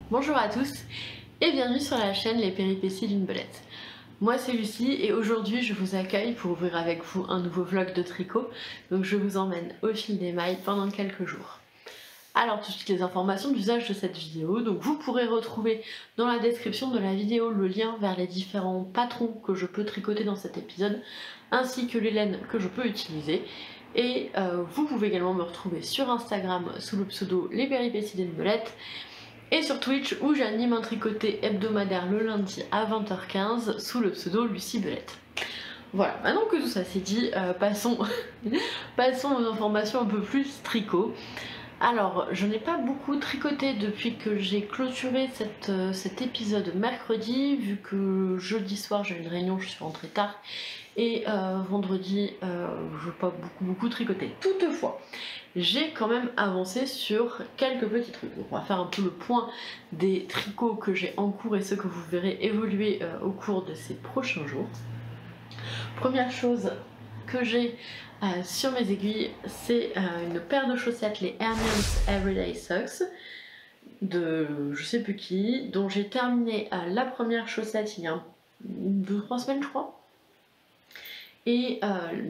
Bonjour à tous et bienvenue sur la chaîne Les Péripéties d'une Belette. Moi c'est Lucie et aujourd'hui je vous accueille pour ouvrir avec vous un nouveau vlog de tricot. Donc je vous emmène au fil des mailles pendant quelques jours. Alors tout de suite les informations d'usage de cette vidéo. Donc vous pourrez retrouver dans la description de la vidéo le lien vers les différents patrons que je peux tricoter dans cet épisode, ainsi que les laines que je peux utiliser. Et vous pouvez également me retrouver sur Instagram sous le pseudo Les Péripéties d'une Belette, et sur Twitch où j'anime un tricoté hebdomadaire le lundi à 20h15 sous le pseudo Lucie Belette. Voilà, maintenant que tout ça c'est dit, passons aux informations un peu plus tricot. Alors, je n'ai pas beaucoup tricoté depuis que j'ai clôturé cet épisode mercredi, vu que jeudi soir j'ai eu une réunion, je suis rentrée tard, et vendredi je n'ai pas beaucoup tricoté. Toutefois, j'ai quand même avancé sur quelques petits trucs. Donc on va faire un peu le point des tricots que j'ai en cours et ceux que vous verrez évoluer au cours de ces prochains jours. Première chose que j'ai sur mes aiguilles, c'est une paire de chaussettes, les Hermions Everyday Socks de je sais plus qui, dont j'ai terminé la première chaussette il y a 2-3 semaines je crois, et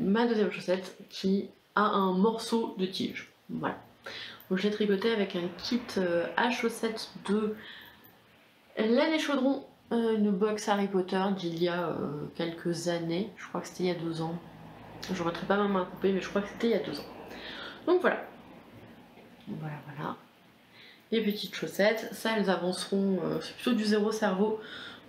ma deuxième chaussette qui a un morceau de tige. Voilà. Donc je l'ai tricoté avec un kit à chaussettes de laine et chaudron, une box Harry Potter d'il y a quelques années, je crois que c'était il y a 2 ans. Je ne mettrai pas ma main à couper, mais je crois que c'était il y a 2 ans. Donc voilà. Voilà. Les petites chaussettes, ça elles avanceront, c'est plutôt du zéro cerveau,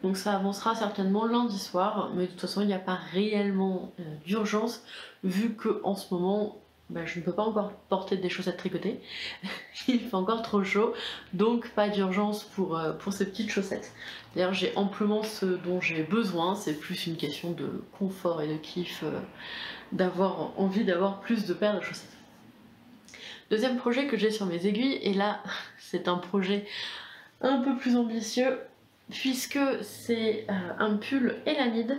donc ça avancera certainement lundi soir, mais de toute façon il n'y a pas réellement d'urgence, vu que en ce moment je ne peux pas encore porter des chaussettes tricotées, il fait encore trop chaud, donc pas d'urgence pour ces petites chaussettes. D'ailleurs j'ai amplement ce dont j'ai besoin, c'est plus une question de confort et de kiff, d'avoir envie d'avoir plus de paires de chaussettes. Deuxième projet que j'ai sur mes aiguilles, et là c'est un projet un peu plus ambitieux, puisque c'est un pull Elanide,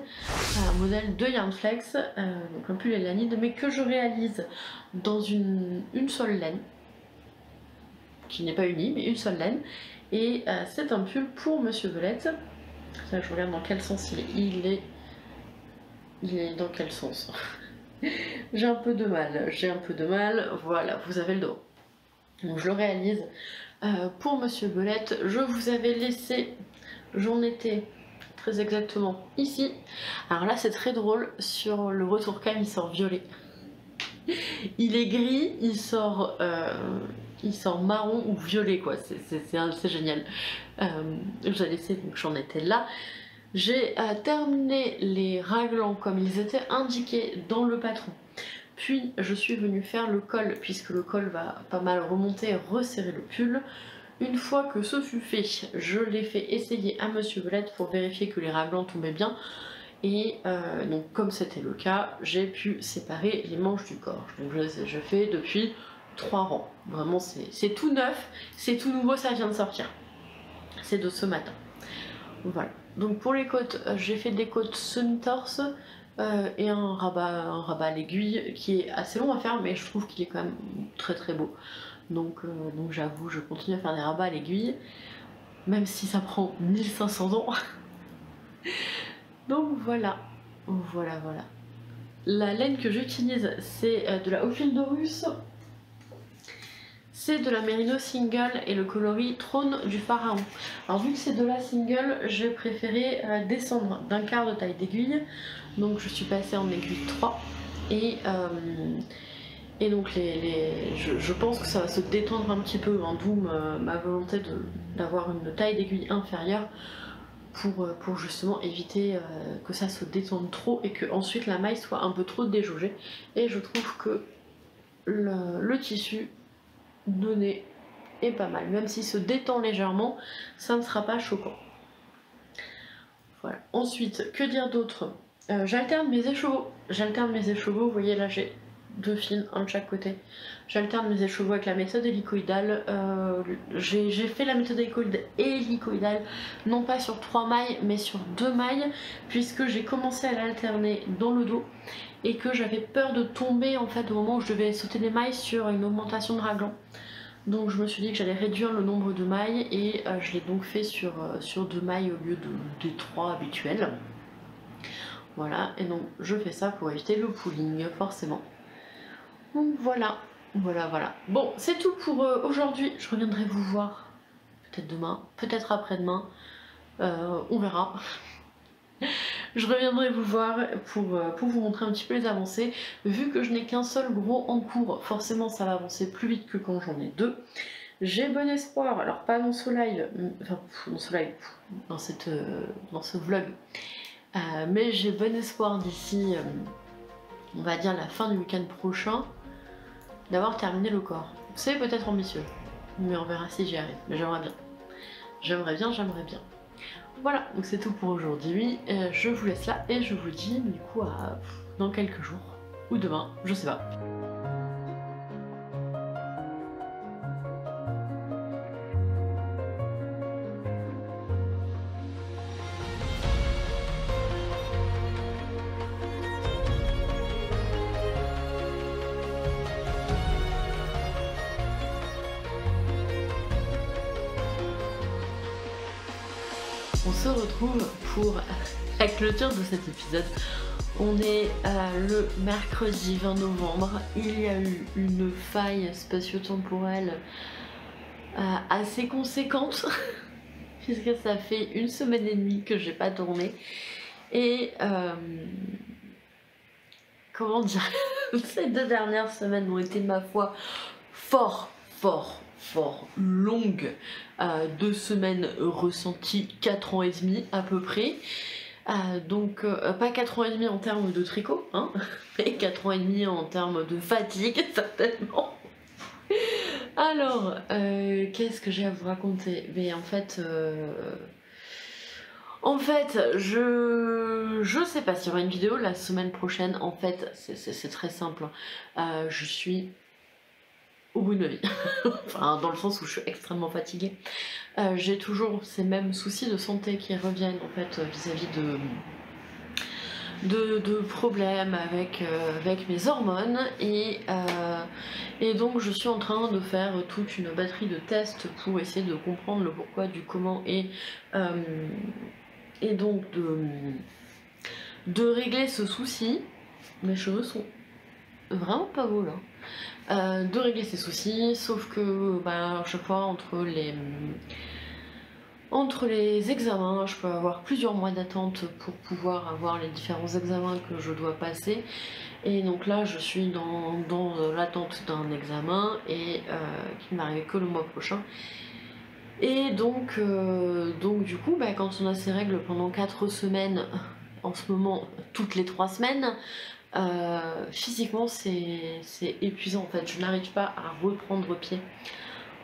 un modèle de Yarnflex, donc un pull Elanide, mais que je réalise dans une seule laine, qui n'est pas unie, mais une seule laine, et c'est un pull pour Monsieur Belette. Ça, je regarde dans quel sens il est dans quel sens. J'ai un peu de mal, voilà, vous avez le dos. Donc je le réalise pour Monsieur Belette. Je vous avais laissé, j'en étais très exactement ici. Alors là c'est très drôle, sur le retour cam il sort violet. Il est gris, il sort marron ou violet quoi, c'est génial. J'ai laissé, donc j'en étais là. J'ai terminé les raglans comme ils étaient indiqués dans le patron. Puis je suis venue faire le col, puisque le col va pas mal remonter et resserrer le pull. Une fois que ce fut fait, je l'ai fait essayer à Monsieur Belette pour vérifier que les raglans tombaient bien. Et donc comme c'était le cas, j'ai pu séparer les manches du corps. Donc je fais depuis 3 rangs. Vraiment c'est tout neuf, c'est tout nouveau, ça vient de sortir. C'est de ce matin. Voilà. Donc pour les côtes, j'ai fait des côtes semi-torse et un rabat à l'aiguille qui est assez long à faire, mais je trouve qu'il est quand même très beau. Donc j'avoue, je continue à faire des rabats à l'aiguille, même si ça prend 1500 ans. Donc voilà. La laine que j'utilise, c'est de la Ophildorus. C'est de la Merino Single et le coloris Trône du Pharaon. Alors vu que c'est de la single, j'ai préféré descendre d'un quart de taille d'aiguille. Donc je suis passée en aiguille 3. Et donc je pense que ça va se détendre un petit peu, hein, d'où ma volonté d'avoir une taille d'aiguille inférieure pour justement éviter que ça se détende trop et que ensuite la maille soit un peu trop déjaugée. Et je trouve que le tissu donné est pas mal, même s'il se détend légèrement, ça ne sera pas choquant. Voilà. Ensuite, que dire d'autre, j'alterne mes écheveaux. Vous voyez là j'ai 2 fils, un de chaque côté. J'alterne mes écheveaux avec la méthode hélicoïdale. J'ai fait la méthode hélicoïdale non pas sur 3 mailles mais sur 2 mailles, puisque j'ai commencé à l'alterner dans le dos et que j'avais peur de tomber en fait au moment où je devais sauter des mailles sur une augmentation de raglan. Donc je me suis dit que j'allais réduire le nombre de mailles et je l'ai donc fait sur 2 mailles au lieu des 3 habituelles. Voilà, et donc je fais ça pour éviter le pooling forcément. Donc voilà, voilà. Bon, c'est tout pour aujourd'hui. Je reviendrai vous voir peut-être demain, peut-être après-demain. On verra. Je reviendrai vous voir pour vous montrer un petit peu les avancées. Vu que je n'ai qu'un seul gros en cours, forcément ça va avancer plus vite que quand j'en ai 2. J'ai bon espoir, alors pas dans ce live, enfin dans ce vlog, mais j'ai bon espoir d'ici, on va dire la fin du week-end prochain, d'avoir terminé le corps. C'est peut-être ambitieux, mais on verra si j'y arrive, mais j'aimerais bien. J'aimerais bien. Voilà, donc c'est tout pour aujourd'hui, je vous laisse là et je vous dis du coup dans quelques jours, ou demain, je sais pas. On se retrouve pour la clôture de cet épisode. On est le mercredi 20 novembre. Il y a eu une faille spatio-temporelle assez conséquente puisque ça fait 1 semaine et demie que j'ai pas tourné. Et comment dire, ces 2 dernières semaines ont été ma foi fort longues. 2 semaines ressenties, 4 ans et demi à peu près. Donc pas 4 ans et demi en termes de tricot, hein, mais 4 ans et demi en termes de fatigue certainement. Alors, qu'est-ce que j'ai à vous raconter? Mais en fait, je sais pas s'il y aura une vidéo la semaine prochaine. En fait, c'est très simple. Je suis au bout de ma vie. Enfin, dans le sens où je suis extrêmement fatiguée. J'ai toujours ces mêmes soucis de santé qui reviennent en fait vis-à-vis de problèmes avec mes hormones et donc je suis en train de faire toute une batterie de tests pour essayer de comprendre le pourquoi du comment et donc de régler ce souci. Mes cheveux sont vraiment pas beaux là. De régler ces soucis, sauf que à chaque fois entre les examens, je peux avoir plusieurs mois d'attente pour pouvoir avoir les différents examens que je dois passer. Et donc là, je suis dans l'attente d'un examen et qui ne m'arrive que le mois prochain. Et donc du coup, quand on a ces règles pendant 4 semaines, en ce moment toutes les 3 semaines, physiquement c'est épuisant en fait. Je n'arrive pas à reprendre pied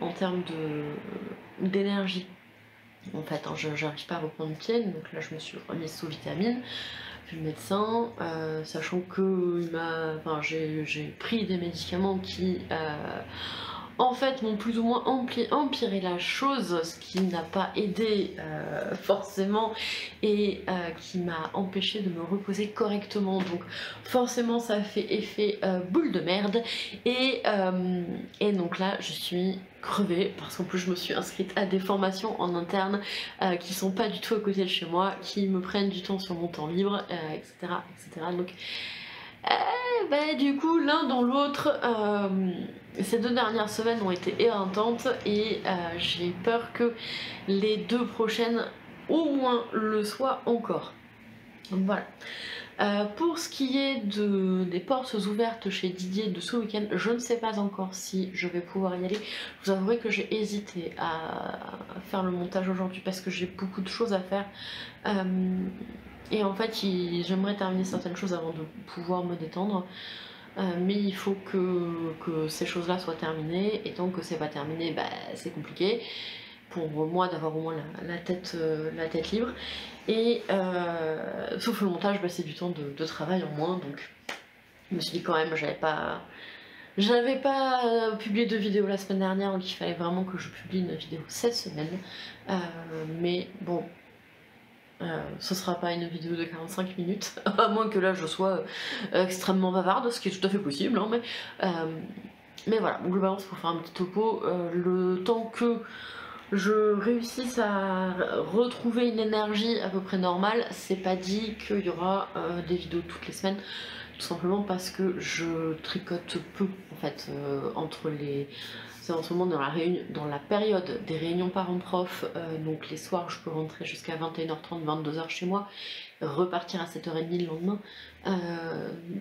en termes d'énergie. En fait, hein, je n'arrive pas à reprendre pied, donc là je me suis remise sous vitamine, vu le médecin, sachant que j'ai pris des médicaments qui en fait m'ont plus ou moins empiré la chose, ce qui n'a pas aidé forcément et qui m'a empêché de me reposer correctement, donc forcément ça fait effet boule de merde et donc là je suis crevée parce qu'en plus je me suis inscrite à des formations en interne qui sont pas du tout à côté de chez moi, qui me prennent du temps sur mon temps libre, etc. Donc du coup l'un dans l'autre, ces 2 dernières semaines ont été éreintantes et j'ai peur que les 2 prochaines au moins le soient encore. Donc voilà. Pour ce qui est des portes ouvertes chez Didier de ce week-end, je ne sais pas encore si je vais pouvoir y aller. Je vous avouerai que j'ai hésité à faire le montage aujourd'hui parce que j'ai beaucoup de choses à faire. Et en fait, j'aimerais terminer certaines choses avant de pouvoir me détendre. Mais il faut que ces choses-là soient terminées. Et tant que c'est pas terminé, c'est compliqué pour moi d'avoir au moins la tête libre. Et sauf le montage, c'est du temps de travail en moins. Donc je me suis dit quand même, j'avais pas publié de vidéo la semaine dernière, donc il fallait vraiment que je publie une vidéo cette semaine. Mais bon, ce sera pas une vidéo de 45 minutes, à moins que là je sois extrêmement bavarde, ce qui est tout à fait possible, hein, mais Mais voilà, globalement c'est pour faire un petit topo. Le temps que je réussisse à retrouver une énergie à peu près normale, c'est pas dit qu'il y aura des vidéos toutes les semaines, tout simplement parce que je tricote peu en fait entre les... C'est en ce moment dans la période des réunions parents-prof, donc les soirs je peux rentrer jusqu'à 21h30, 22h chez moi, repartir à 7h30 le lendemain.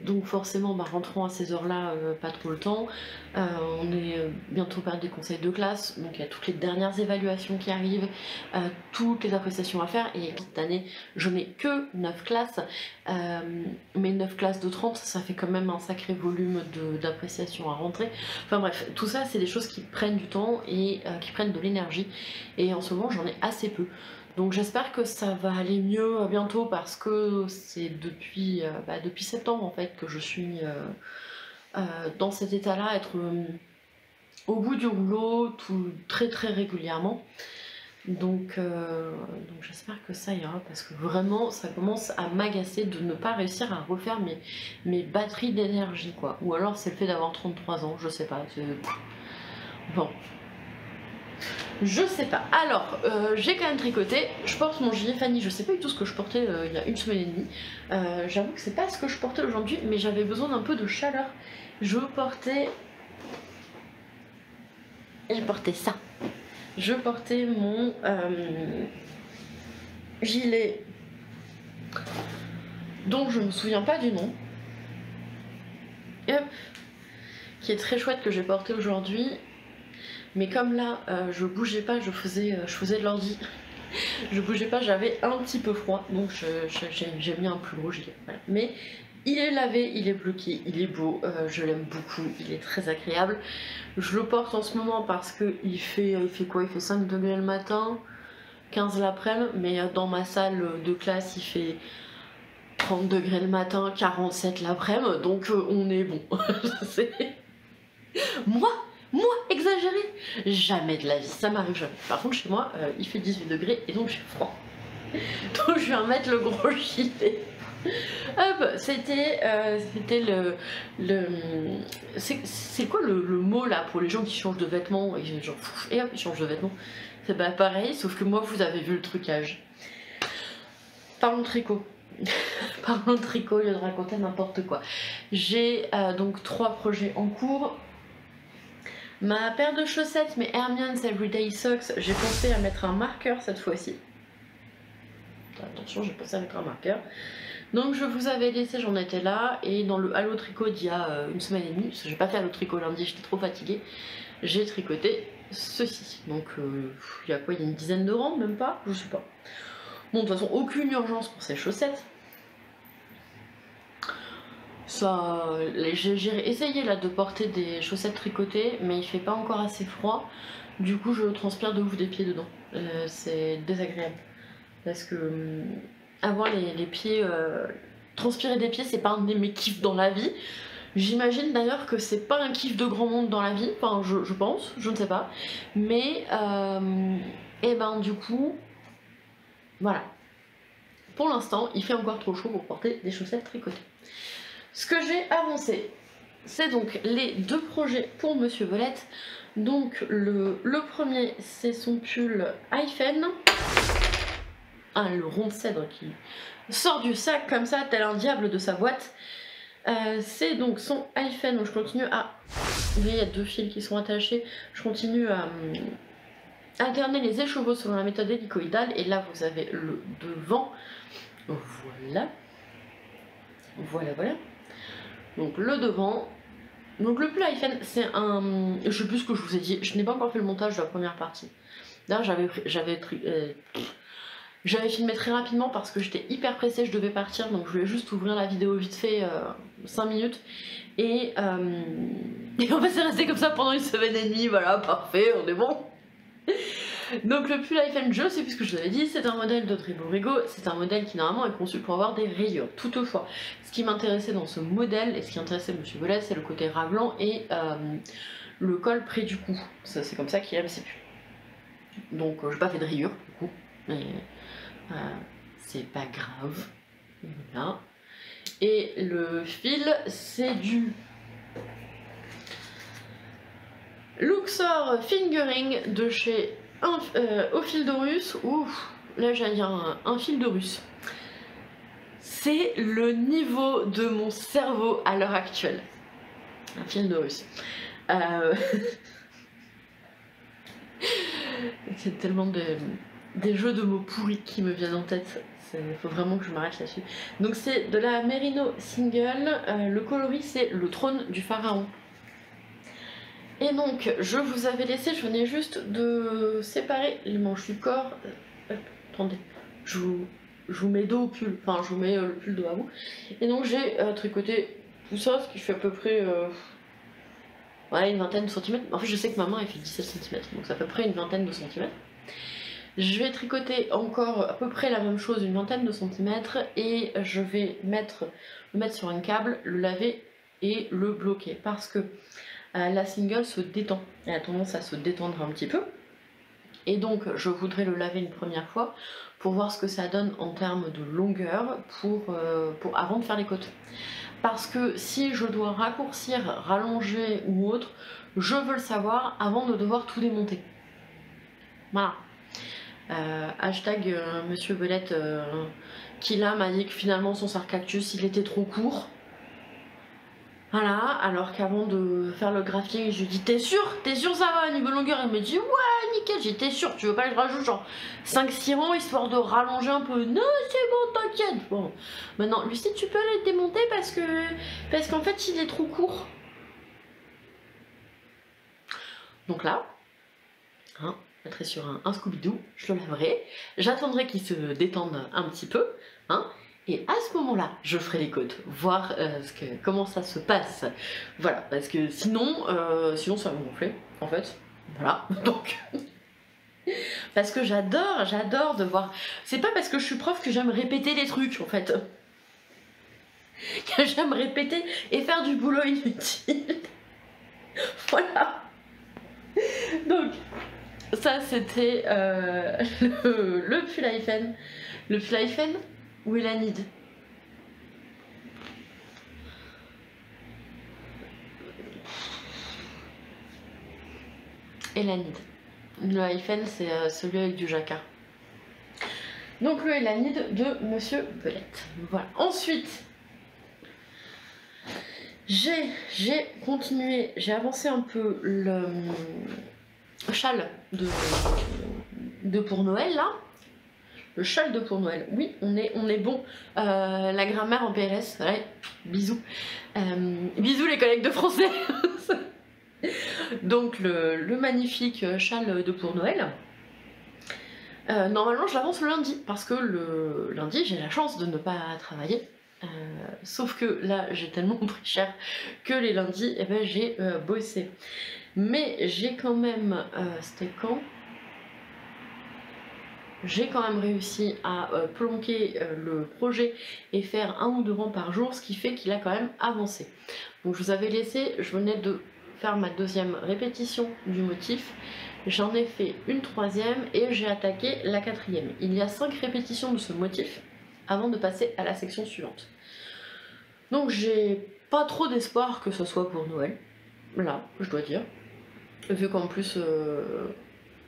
Donc forcément, rentrons à ces heures-là, pas trop le temps. On est bientôt période des conseils de classe, donc il y a toutes les dernières évaluations qui arrivent, toutes les appréciations à faire, et cette année je n'ai que 9 classes, mais 9 classes de 30, ça fait quand même un sacré volume d'appréciation à rentrer. Enfin bref, tout ça c'est des choses qui prennent du temps et qui prennent de l'énergie, et en ce moment j'en ai assez peu. Donc j'espère que ça va aller mieux bientôt, parce que c'est depuis septembre en fait que je suis dans cet état-là, être au bout du rouleau très régulièrement. Donc j'espère que ça ira, parce que vraiment ça commence à m'agacer de ne pas réussir à refaire mes batteries d'énergie quoi. Ou alors c'est le fait d'avoir 33 ans, je sais pas. Bon. Je sais pas. Alors, j'ai quand même tricoté. Je porte mon gilet Fanny. Je sais pas du tout ce que je portais il y a une semaine et demie. J'avoue que c'est pas ce que je portais aujourd'hui, mais j'avais besoin d'un peu de chaleur. Je portais ça. Je portais mon gilet dont je me souviens pas du nom. Hop. Qui est très chouette, que j'ai porté aujourd'hui. Mais comme là, je bougeais pas, je faisais de l'ordi. Je bougeais pas, j'avais un petit peu froid, donc j'ai mis un plus gros gilet. Voilà. Mais il est lavé, il est bloqué, il est beau, je l'aime beaucoup, il est très agréable. Je le porte en ce moment parce que il fait quoi? Il fait 5 degrés le matin, 15 l'après-midi, mais dans ma salle de classe il fait 30 degrés le matin, 47 l'après-midi, donc on est bon. Moi, exagéré, jamais de la vie, ça m'arrive jamais. Par contre, chez moi, il fait 18 degrés et donc j'ai froid. Donc je vais remettre le gros gilet. Hop, c'était c'est quoi le mot là pour les gens qui changent de vêtements et genre et hop ils changent de vêtements. C'est pareil, sauf que moi vous avez vu le trucage. Parlons de tricot. Parlons de tricot, au lieu de raconter n'importe quoi. J'ai donc 3 projets en cours. Ma paire de chaussettes, mes Hermion's Everyday Socks, j'ai pensé à mettre un marqueur cette fois-ci. Attention, j'ai pensé à mettre un marqueur. Donc je vous avais laissé, j'en étais là, et dans le Halo Tricot d'il y a une semaine et demie, parce que j'ai pas fait Halo Tricot lundi, j'étais trop fatiguée, j'ai tricoté ceci. Donc il y a quoi, il y a une dizaine de rangs, même pas, je sais pas. Bon, de toute façon, aucune urgence pour ces chaussettes. Ça, j'ai essayé là de porter des chaussettes tricotées, mais il fait pas encore assez froid. Du coup, je transpire de ouf des pieds dedans. C'est désagréable. Parce que avoir les pieds... transpirer des pieds, c'est pas un de mes kiffs dans la vie. J'imagine d'ailleurs que c'est pas un kiff de grand monde dans la vie. Enfin, je pense, je ne sais pas. Mais, et ben du coup... Voilà. Pour l'instant, il fait encore trop chaud pour porter des chaussettes tricotées. Ce que j'ai avancé, c'est donc les 2 projets pour Monsieur Volette. Donc le premier, c'est son pull Hyphen. Ah, le rond de cèdre qui sort du sac comme ça, tel un diable de sa boîte. C'est donc son Hyphen, donc je continue à... Vous voyez, il y a 2 fils qui sont attachés. Je continue à alterner les écheveaux selon la méthode hélicoïdale. Et là, vous avez le devant. Voilà. Voilà. Donc le devant. Donc le pull Hyphen, c'est un... Je sais plus ce que je vous ai dit, je n'ai pas encore fait le montage de la première partie. D'ailleurs j'avais filmé très rapidement parce que j'étais hyper pressée, je devais partir, donc je voulais juste ouvrir la vidéo vite fait 5 minutes. Et en fait c'est resté comme ça pendant une semaine et demie, voilà, parfait, on est bon. Donc le pull Hyphen, je sais plus ce que je vous avais dit, c'est un modèle d'Audrey Borrego, c'est un modèle qui normalement est conçu pour avoir des rayures. Toutefois, ce qui m'intéressait dans ce modèle, et ce qui intéressait Monsieur Volette, c'est le côté raglan et le col près du cou. C'est comme ça qu'il aime ses pulls. Donc j'ai pas fait de rayures du coup, mais c'est pas grave. Voilà. Et le fil, c'est du Luxor Fingering de chez Ophildorus. Ouf, là j'allais dire un fil de russe. C'est le niveau de mon cerveau à l'heure actuelle. Un fil de russe. C'est tellement des jeux de mots pourris qui me viennent en tête. Il faut vraiment que je m'arrête là-dessus. Donc c'est de la Merino Single. Le coloris c'est le trône du pharaon. Et donc je vous avais laissé, je venais juste de séparer les manches du corps. Attendez, je vous mets dos au pull, enfin je vous mets le pull dos à vous. Et donc j'ai tricoté tout ça, ce qui fait à peu près ouais, une vingtaine de centimètres. En fait je sais que ma main elle fait 17 cm, donc c'est à peu près une vingtaine de centimètres. Je vais tricoter encore à peu près la même chose, une vingtaine de centimètres, et je vais le mettre sur un câble, le laver et le bloquer, parce que la single se détend, elle a tendance à se détendre un petit peu, et donc je voudrais le laver une première fois pour voir ce que ça donne en termes de longueur avant de faire les côtes. Parce que si je dois raccourcir, rallonger ou autre, je veux le savoir avant de devoir tout démonter. Voilà. Hashtag Monsieur Belette qui là m'a dit que finalement son sarcactus il était trop court. Voilà, alors qu'avant de faire le graphique, je lui dis t'es sûr ça va niveau longueur? Il me dit ouais nickel, j'étais sûr, tu veux pas que je rajoute genre 5-6 rangs histoire de rallonger un peu? Non c'est bon t'inquiète. Bon, maintenant Lucie tu peux aller démonter parce qu'en fait il est trop court. Donc là, hein, je mettrai sur un Scooby-Doo, je le laverai, j'attendrai qu'il se détende un petit peu, hein, et à ce moment-là, je ferai les côtes, voir comment ça se passe. Voilà, parce que sinon ça va me gonfler, en fait. Voilà, donc... parce que j'adore de voir... C'est pas parce que je suis prof que j'aime répéter les trucs, en fait. Que j'aime répéter et faire du boulot inutile. Voilà. Donc... ça c'était le pull hyphen. Le pull hyphen ou Elanide? Elanide. Le hyphen c'est celui avec du jacquard. Donc le Elanide de Monsieur Belette. Voilà. Ensuite, j'ai continué, j'ai avancé un peu le châle de pour Noël là. Le châle de pour Noël, oui, on est bon. La grammaire en PLS, ouais, bisous. Bisous les collègues de français. Donc le magnifique châle de pour Noël. Normalement je l'avance le lundi, parce que le lundi j'ai la chance de ne pas travailler. Sauf que là j'ai tellement pris cher que les lundis eh ben, j'ai bossé. Mais j'ai quand même... c'était quand? J'ai quand même réussi à planquer le projet et faire 1 ou 2 rangs par jour, ce qui fait qu'il a quand même avancé. Donc je vous avais laissé, je venais de faire ma 2e répétition du motif, j'en ai fait une 3e et j'ai attaqué la 4e. Il y a 5 répétitions de ce motif avant de passer à la section suivante. Donc j'ai pas trop d'espoir que ce soit pour Noël, là, je dois dire, vu qu'en plus...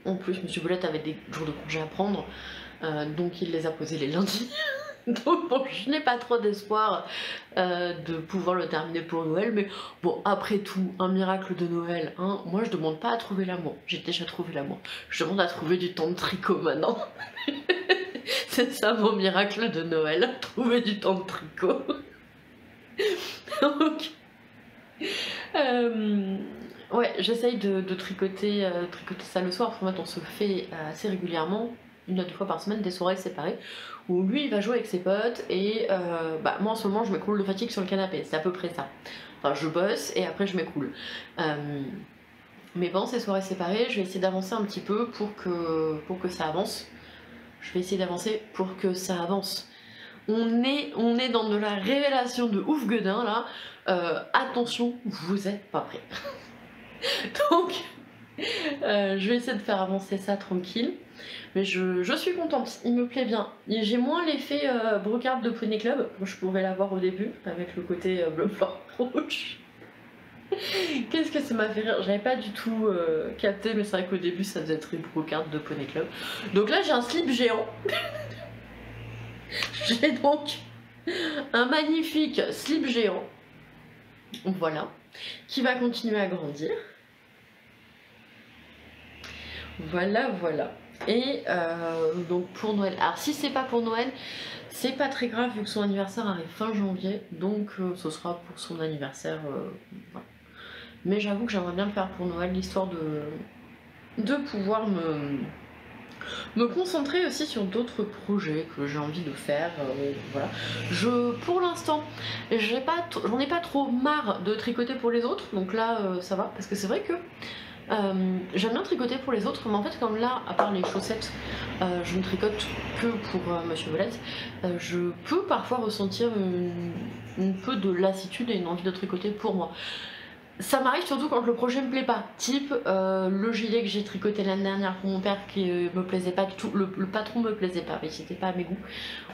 Monsieur Belette avait des jours de congé à prendre, donc il les a posés les lundis. Donc bon, je n'ai pas trop d'espoir de pouvoir le terminer pour Noël, mais bon, après tout, un miracle de Noël, hein, moi je demande pas à trouver l'amour, j'ai déjà trouvé l'amour, je demande à trouver du temps de tricot maintenant. C'est ça mon miracle de Noël, trouver du temps de tricot. Donc... ouais, j'essaye de tricoter ça le soir, parce qu'en fait on se fait assez régulièrement, 1 à 2 fois par semaine, des soirées séparées, où lui il va jouer avec ses potes, et moi en ce moment je m'écroule de fatigue sur le canapé, c'est à peu près ça. Enfin je bosse, et après je m'écroule. Mais pendant ces soirées séparées, je vais essayer d'avancer un petit peu pour que ça avance. Je vais essayer d'avancer pour que ça avance. On est dans de la révélation de ouf gueudin là. Attention, vous êtes pas prêts. Donc, je vais essayer de faire avancer ça tranquille. Mais je suis contente, il me plaît bien. J'ai moins l'effet brocard de Pony Club, comme je pouvais l'avoir au début, avec le côté bleu, blanc, rouge. Qu'est-ce que ça m'a fait rire? J'avais pas du tout capté, mais c'est vrai qu'au début ça devait être une brocarte de Poney Club. Donc là j'ai un slip géant. J'ai donc un magnifique slip géant. Voilà. Qui va continuer à grandir. Voilà, voilà. Et donc pour Noël. Alors si c'est pas pour Noël, c'est pas très grave vu que son anniversaire arrive fin janvier. Donc ce sera pour son anniversaire. Voilà. Mais j'avoue que j'aimerais bien le faire pour Noël, l'histoire de pouvoir me concentrer aussi sur d'autres projets que j'ai envie de faire. Voilà. Pour l'instant, j'en ai pas trop marre de tricoter pour les autres, donc là ça va, parce que c'est vrai que j'aime bien tricoter pour les autres, mais en fait comme là, à part les chaussettes, je ne tricote que pour Monsieur Belette, je peux parfois ressentir un peu de lassitude et une envie de tricoter pour moi. Ça m'arrive surtout quand le projet me plaît pas, type le gilet que j'ai tricoté l'année dernière pour mon père qui me plaisait pas du tout, le patron me plaisait pas, mais c'était pas à mes goûts,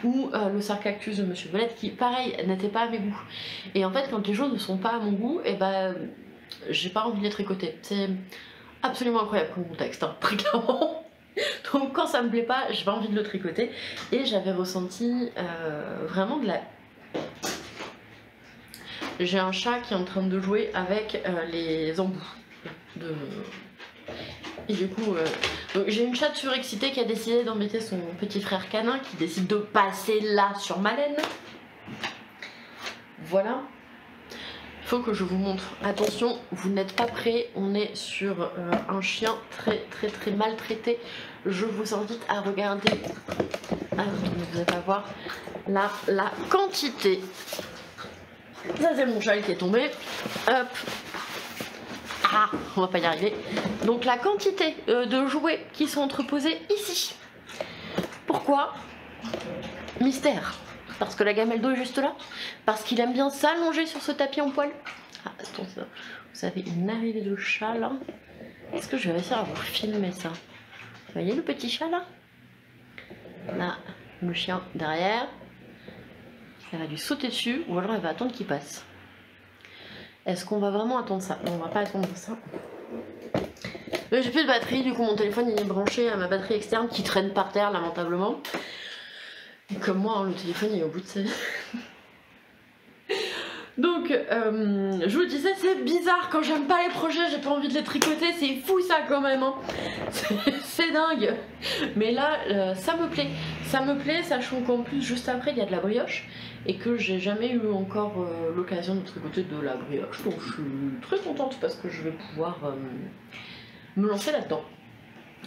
ou le sarcactus de Monsieur Belette qui pareil n'était pas à mes goûts. Et en fait quand les choses ne sont pas à mon goût, et ben j'ai pas envie de les tricoter. C'est absolument incroyable comme contexte, hein, très clairement. Donc quand ça me plaît pas, j'ai pas envie de le tricoter. Et j'avais ressenti vraiment de la... J'ai un chat qui est en train de jouer avec les embouts. Et du coup, j'ai une chatte surexcitée qui a décidé d'embêter son petit frère canin qui décide de passer là sur ma laine. Voilà. Il faut que je vous montre. Attention, vous n'êtes pas prêts. On est sur un chien très maltraité. Je vous invite à regarder. Ah, vous n'allez pas voir la quantité. Ça c'est mon cheval qui est tombé. Hop. Ah, on va pas y arriver. Donc la quantité de jouets qui sont entreposés ici. Pourquoi? Mystère. Parce que la gamelle d'eau est juste là. Parce qu'il aime bien s'allonger sur ce tapis en poil. Ah, attends, vous avez une arrivée de chat là. Est-ce que je vais réussir à vous filmer ça? Vous voyez le petit chat là? Là, le chien derrière. Elle va lui sauter dessus ou alors elle va attendre qu'il passe. Est-ce qu'on va vraiment attendre ça? Non, on va pas attendre ça. J'ai plus de batterie, du coup mon téléphone il est branché à ma batterie externe qui traîne par terre lamentablement. Et comme moi, hein, le téléphone il est au bout de sa vie. Donc, je vous disais, c'est bizarre quand j'aime pas les projets, j'ai pas envie de les tricoter, c'est fou ça quand même, hein. C'est dingue. Mais là, ça me plaît, sachant qu'en plus, juste après, il y a de la brioche, et que j'ai jamais eu encore l'occasion de tricoter de la brioche, donc je suis très contente parce que je vais pouvoir me lancer là-dedans.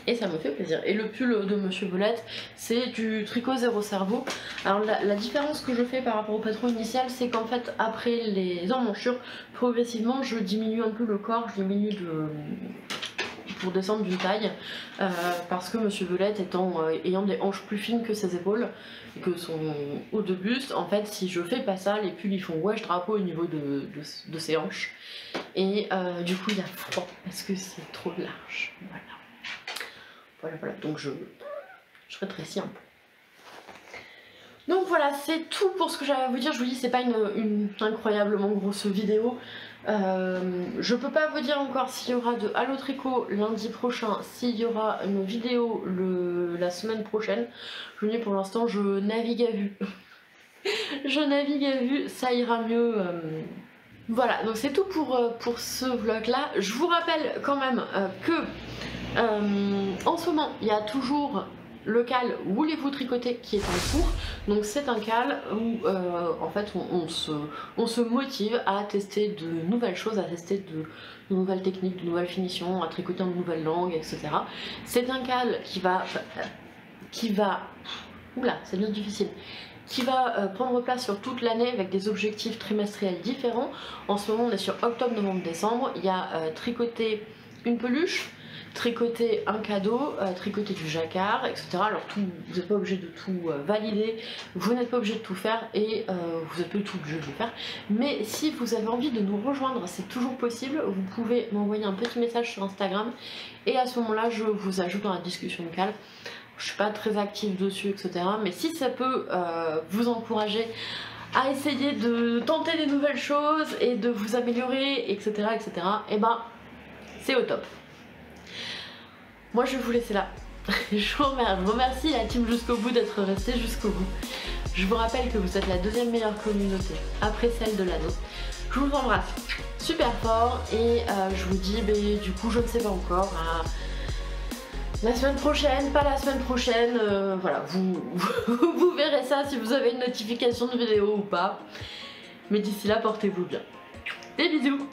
Et ça me fait plaisir. Et le pull de Monsieur Belette, c'est du tricot zéro cerveau. Alors la différence que je fais par rapport au patron initial, c'est qu'en fait après les emmanchures, progressivement je diminue un peu le corps, je diminue pour descendre d'une taille, parce que Monsieur Belette ayant des hanches plus fines que ses épaules et que son haut de buste, en fait si je fais pas ça, les pulls ils font wesh drapeau au niveau de ses hanches. Et du coup il y a froid parce que c'est trop large. Voilà. Voilà, donc je rétrécis un peu. Donc voilà, c'est tout pour ce que j'avais à vous dire. Je vous dis, c'est pas une incroyablement grosse vidéo. Je peux pas vous dire encore s'il y aura de Allo Tricot lundi prochain, s'il y aura une vidéo la semaine prochaine. Je vous dis, pour l'instant, je navigue à vue. Je navigue à vue, ça ira mieux. Voilà, donc c'est tout pour ce vlog là. Je vous rappelle quand même que en ce moment il y a toujours le cal Voulez-vous tricoter qui est en cours. Donc c'est un cal où en fait on se motive à tester de nouvelles choses, à tester de nouvelles techniques, de nouvelles finitions, à tricoter en nouvelles langues, etc. C'est un cal qui va oula, c'est bien difficile, qui va prendre place sur toute l'année avec des objectifs trimestriels différents. En ce moment on est sur octobre, novembre, décembre. Il y a tricoter une peluche, tricoter un cadeau, tricoter du jacquard, etc. Alors vous n'êtes pas obligé de tout valider, vous n'êtes pas obligé de tout faire et vous n'êtes pas du tout obligé de le faire. Mais si vous avez envie de nous rejoindre, c'est toujours possible. Vous pouvez m'envoyer un petit message sur Instagram et à ce moment-là, je vous ajoute dans la discussion locale. Je suis pas très active dessus, etc. Mais si ça peut vous encourager à essayer de tenter des nouvelles choses et de vous améliorer, etc. etc. et ben c'est au top. Moi je vais vous laisser là. Je vous remercie la team jusqu'au bout d'être resté jusqu'au bout. Je vous rappelle que vous êtes la deuxième meilleure communauté après celle de l'anneau. Je vous embrasse super fort et je vous dis du coup je ne sais pas encore. La semaine prochaine, pas la semaine prochaine, voilà, vous verrez ça si vous avez une notification de vidéo ou pas. Mais d'ici là, portez-vous bien. Des bisous!